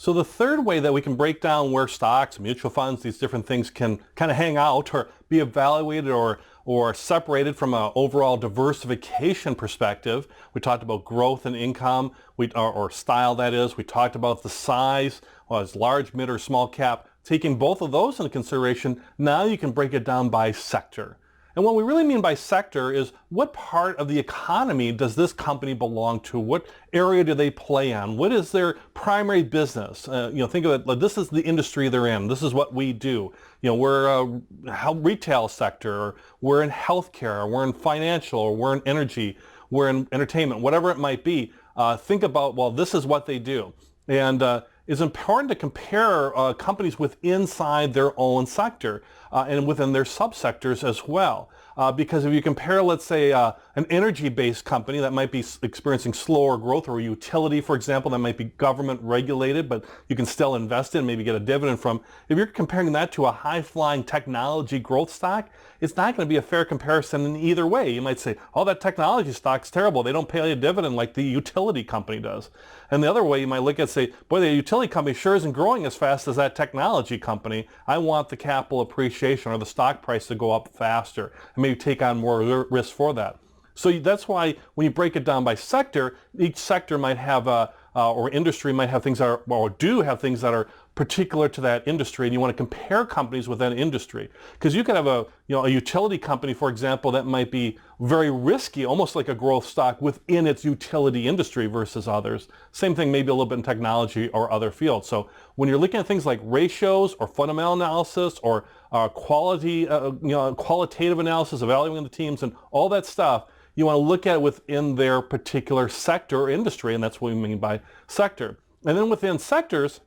So the third way that we can break down where stocks, mutual funds, these different things can kind of hang out or be evaluated or separated from an overall diversification perspective. We talked about growth and income, or style that is. We talked about the size, as large, mid, or small cap. Taking both of those into consideration, now you can break it down by sector. And what we really mean by sector is what part of the economy does this company belong to? What area do they play on? What is their primary business? Think of it, like this is the industry they're in. This is what we do. We're a retail sector, or we're in healthcare, or we're in financial, or we're in energy, we're in entertainment, whatever it might be. Think about, well, this is what they do. And it's important to compare companies inside their own sector and within their subsectors as well. Because if you compare, let's say, an energy-based company that might be experiencing slower growth, or a utility, for example, that might be government regulated, but you can still invest in, maybe get a dividend from. If you're comparing that to a high-flying technology growth stock, it's not going to be a fair comparison in either way. You might say, oh, that technology stock's terrible. They don't pay a dividend like the utility company does. And the other way you might look at, say, boy, the utility company sure isn't growing as fast as that technology company. I want the capital appreciation or the stock price to go up faster and maybe take on more risk for that. So that's why when you break it down by sector, each sector might have or industry might have things that are, or do have things that are particular to that industry, and you want to compare companies within an industry. Because you could have a utility company, for example, that might be very risky, almost like a growth stock within its utility industry versus others. Same thing maybe a little bit in technology or other fields. So when you're looking at things like ratios or fundamental analysis or qualitative analysis, evaluating the teams and all that stuff, you want to look at it within their particular sector or industry, and that's what we mean by sector. And then within sectors,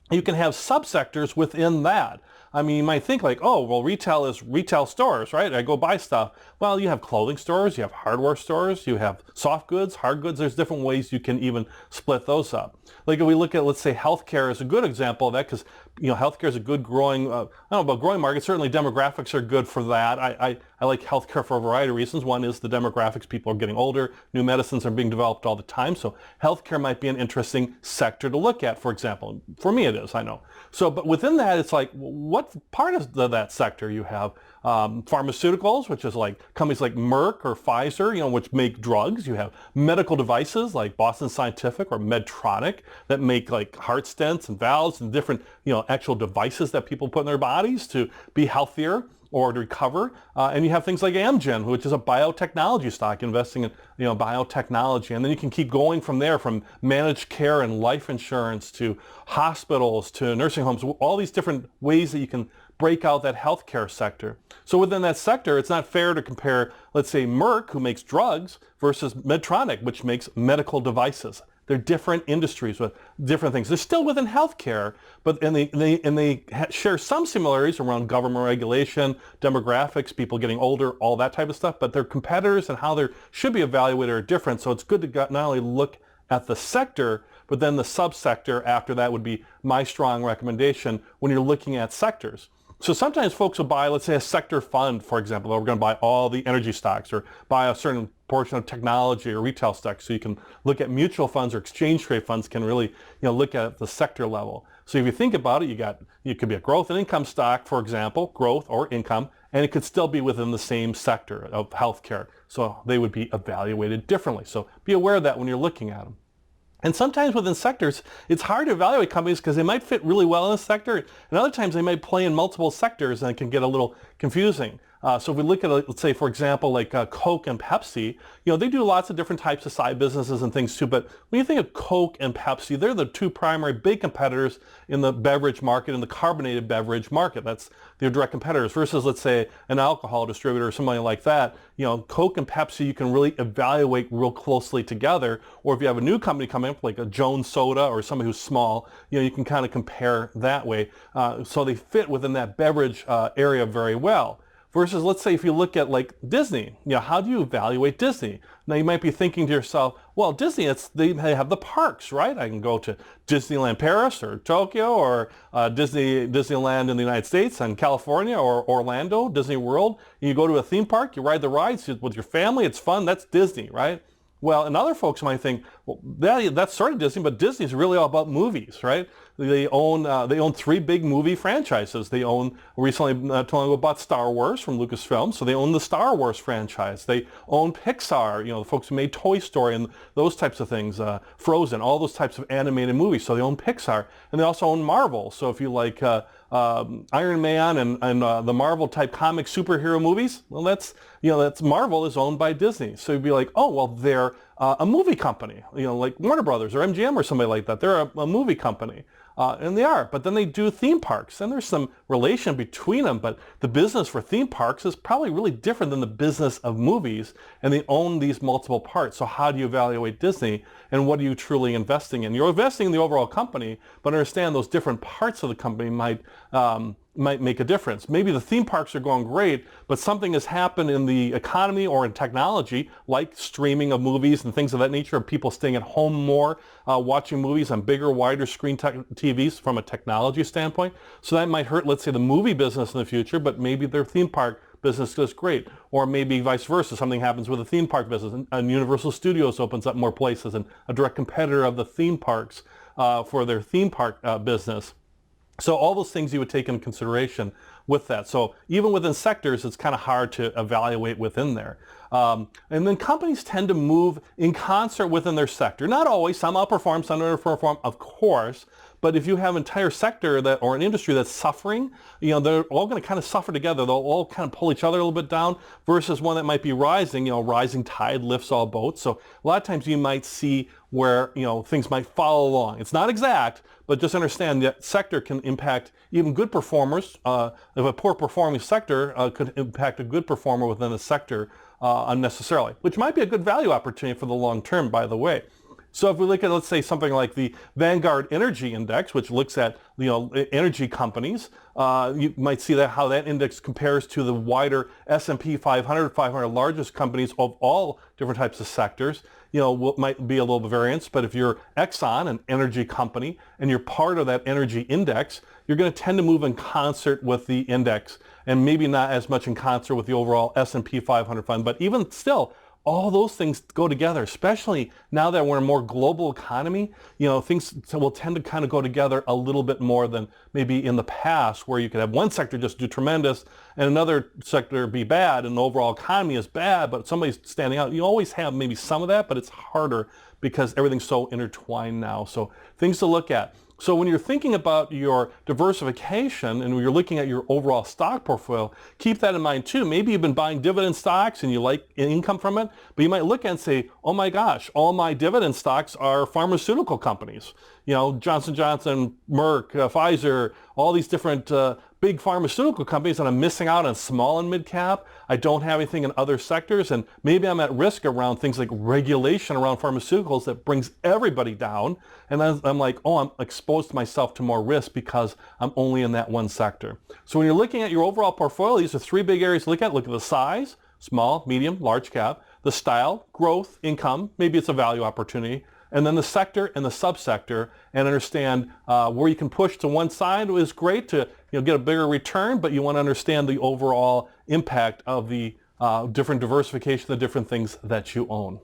you can have subsectors within that. I mean, you might think like, oh, well, retail is retail stores, right? I go buy stuff. Well, you have clothing stores, you have hardware stores, you have soft goods, hard goods. There's different ways you can even split those up. Like if we look at, let's say, healthcare is a good example of that, because healthcare is a good growing, I don't know about growing market. Certainly demographics are good for that. I like healthcare for a variety of reasons. One is the demographics. People are getting older. New medicines are being developed all the time. So healthcare might be an interesting sector to look at, for example. For me it is, I know. So, but within that, it's like, what part of that sector you have? Pharmaceuticals, which is like companies like Merck or Pfizer, which make drugs. You have medical devices like Boston Scientific or Medtronic that make like heart stents and valves and different, actual devices that people put in their bodies to be healthier or to recover. And you have things like Amgen, which is a biotechnology stock, investing in biotechnology. And then you can keep going from there, from managed care and life insurance to hospitals to nursing homes, all these different ways that you can break out that healthcare sector. So within that sector, it's not fair to compare, let's say, Merck, who makes drugs, versus Medtronic, which makes medical devices. They're different industries with different things. They're still within healthcare, but they share some similarities around government regulation, demographics, people getting older, all that type of stuff. But their competitors and how they should be evaluated are different. So it's good to not only look at the sector, but then the subsector after that would be my strong recommendation when you're looking at sectors. So sometimes folks will buy, let's say, a sector fund, for example, or we're going to buy all the energy stocks or buy a certain portion of technology or retail stocks. So you can look at mutual funds or exchange trade funds can really, look at the sector level. So if you think about it, you could be a growth and income stock, for example, growth or income, and it could still be within the same sector of healthcare. So they would be evaluated differently. So be aware of that when you're looking at them. And sometimes within sectors, it's hard to evaluate companies because they might fit really well in a sector, and other times they might play in multiple sectors and it can get a little confusing. So if we look at, let's say, for example, like Coke and Pepsi, they do lots of different types of side businesses and things too. But when you think of Coke and Pepsi, they're the two primary big competitors in the beverage market, in the carbonated beverage market. That's their direct competitors versus, let's say, an alcohol distributor or somebody like that. Coke and Pepsi, you can really evaluate real closely together. Or if you have a new company coming up, like a Jones Soda or somebody who's small, you can kind of compare that way. So they fit within that beverage area very well. Versus, let's say, if you look at like Disney, how do you evaluate Disney? Now you might be thinking to yourself, well, Disney, they have the parks, right? I can go to Disneyland Paris or Tokyo or Disneyland in the United States and California or Orlando, Disney World. You go to a theme park, you ride the rides with your family, it's fun, that's Disney, right? Well, and other folks might think, Well, that's sort of Disney, but Disney's really all about movies, right? They own 3 big movie franchises. They own, recently not too long ago, bought Star Wars from Lucasfilm, so they own the Star Wars franchise. They own Pixar, the folks who made Toy Story and those types of things, Frozen, all those types of animated movies. So they own Pixar, and they also own Marvel. So if you like Iron Man and the Marvel type comic superhero movies, well, that's Marvel is owned by Disney. So you'd be like, oh, well, they're a movie company, like Warner Brothers or MGM or somebody like that. They're a movie company. And they are, but then they do theme parks, and there's some relation between them, but the business for theme parks is probably really different than the business of movies, and they own these multiple parts. So how do you evaluate Disney, and what are you truly investing in? You're investing in the overall company, but understand those different parts of the company might make a difference. Maybe the theme parks are going great, but something has happened in the economy or in technology, like streaming of movies and things of that nature, of people staying at home more, watching movies on bigger, wider screen TVs from a technology standpoint. So that might hurt, let's say, the movie business in the future, but maybe their theme park business does great. Or maybe vice versa, something happens with the theme park business, and Universal Studios opens up more places, and a direct competitor of the theme parks for their theme park business. So all those things you would take into consideration with that. So even within sectors, it's kind of hard to evaluate within there. And then companies tend to move in concert within their sector. Not always, some outperform, some underperform, of course. But if you have an entire sector or an industry that's suffering, they're all going to kind of suffer together. They'll all kind of pull each other a little bit down versus one that might be rising. Rising tide lifts all boats. So a lot of times you might see where, things might follow along. It's not exact, but just understand that sector can impact even good performers. If a poor performing sector could impact a good performer within the sector unnecessarily, which might be a good value opportunity for the long term, by the way. So if we look at, let's say, something like the Vanguard Energy Index, which looks at energy companies, you might see how that index compares to the wider S&P 500 largest companies of all different types of sectors. Might be a little variance, but if you're Exxon, an energy company, and you're part of that energy index, you're going to tend to move in concert with the index, and maybe not as much in concert with the overall S&P 500 fund, but even still, all those things go together, especially now that we're in a more global economy. Things will tend to kind of go together a little bit more than maybe in the past, where you could have one sector just do tremendous and another sector be bad, and the overall economy is bad, but somebody's standing out. You always have maybe some of that, but it's harder because everything's so intertwined now. So things to look at. So when you're thinking about your diversification and when you're looking at your overall stock portfolio, keep that in mind too. Maybe you've been buying dividend stocks and you like income from it, but you might look and say, oh my gosh, all my dividend stocks are pharmaceutical companies. Johnson & Johnson, Merck, Pfizer, all these different big pharmaceutical companies, and I'm missing out on small and mid cap. I don't have anything in other sectors, and maybe I'm at risk around things like regulation around pharmaceuticals that brings everybody down. And then I'm like, oh, I'm exposed myself to more risk because I'm only in that one sector. So when you're looking at your overall portfolio, these are 3 big areas to look at. Look at the size, small, medium, large cap, the style, growth, income, maybe it's a value opportunity, and then the sector and the subsector, and understand where you can push to one side is great to get a bigger return, but you want to understand the overall impact of the different diversification, the different things that you own.